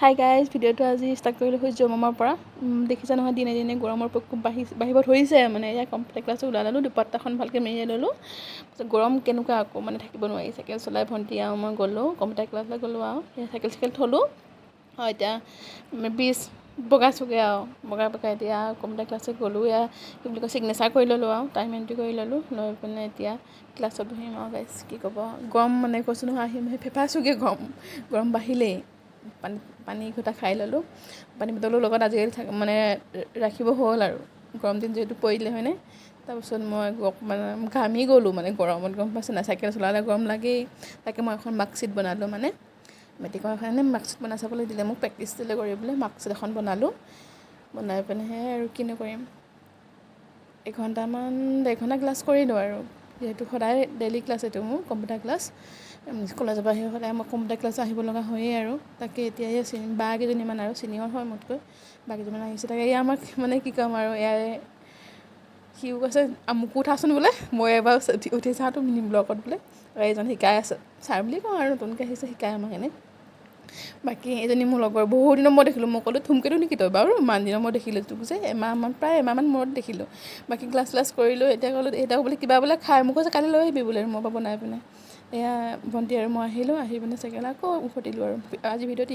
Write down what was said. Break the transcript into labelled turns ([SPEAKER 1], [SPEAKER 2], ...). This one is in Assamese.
[SPEAKER 1] হাই গাইজ, ভিডিঅ'টো আজি ষ্টাৰ্ট কৰিলোঁ সূৰ্য মামাৰ পৰা। দেখিছা নহয়, দিনে দিনে গৰমৰ প্ৰকোপ বাঢ়িব ধৰিছে। মানে এয়া কম্পিউটাৰ ক্লাছো ওলাই ল'লোঁ, দুপাট্টাখন ভালকৈ মেৰিয়াই ল'লোঁ। তাৰপিছত গৰম কেনেকুৱা আকৌ মানে থাকিব নোৱাৰি। চাইকেল চলাই ভণ্টি আৰু মই গ'লোঁ, কম্পিউটাৰ ক্লাছলৈ গ'লোঁ আৰু চাইকেল থ'লোঁ। এতিয়া বগাইছোগৈ আৰু বগাই এতিয়া কম্পিউটাৰ ক্লাছত গ'লোঁ। এয়া কি বুলি কয়, ছিগনেচাৰ কৰি ল'লোঁ আৰু টাইম এণ্ট্ৰি কৰি ল'লোঁ। লৈ পিনে এতিয়া ক্লাছত বহিম আৰু গাইজ। কি ক'ব, গৰম মানে কৈছোঁ নহয়, আহিম ফেফাইছোগৈ গৰম বাঢ়িলেই। পানী ঘোটা খাই ল'লোঁ। পানী বটলৰ লগত আজিকালি মানে ৰাখিব হ'ল আৰু গৰম দিন যিহেতু পৰিলে হয়নে। তাৰপিছত মই মানে ঘামি গ'লোঁ মানে গৰমত, গম পাইছে নাই। চাইকেল চলালে গৰম লাগেই। তাকে মই এখন মাৰ্কশ্বিট বনালোঁ, মানে মেট্ৰিকৰ কাৰণে মাৰ্কশ্বিট বনাই চাবলৈ দিলে মোক, প্ৰেক্টিচ দিলে কৰিবলৈ। মাৰ্কশ্বিট এখন বনালোঁ। বনাই পিনেহে আৰু কিনো কৰিম, ডেৰ ঘণ্টা ক্লাছ কৰিলোঁ আৰু যিহেতু সদায় ডেইলি ক্লাছ এইটো মোৰ কম্পিউটাৰ ক্লাছ। কলেজৰ পৰা আহি সদায় মই কম্পিউটাৰ ক্লাছ আহিব লগা হয়েই আৰু তাকে এতিয়া বা কেইজনীমান আৰু চিনিয়ৰ হয় মোতকৈ, বা কেইজনীমান আহিছে। তাকে এয়া আমাক মানে কি ক'ম আৰু, এয়াই সিও কৈছে মোকো উঠাচোন বোলে। মই এবাৰ উঠি চাওঁ তো মিনি ব্লকত বোলে, এইজন শিকাই আছে, ছাৰ বুলি কওঁ আৰু নতুনকৈ আহিছে শিকাই আমাক এনেই। বাকী এজনী মোৰ লগৰ, বহুত দিনৰ মূৰত দেখিলোঁ। মই ক'লোঁ থুমকিটো নেকি তই বাৰু, ইমান দিনৰ মূৰত দেখিলোঁ তোক যে, প্ৰায় এমাহমান মূৰত দেখিলোঁ। বাকী ক্লাছ কৰিলোঁ। এতিয়া ক'লোঁ এতিয়া বোলে কিবা বোলে খাই, মোক কৈছে কালি লৈ আহিবি বোলে ৰুমৰ পৰা বনাই পিনে। এয়া ভণ্টি আৰু মই আহিলোঁ, আহি পিনে চাইকেল আকৌ উভতিলোঁ আৰু আজি ভিডিঅ'টো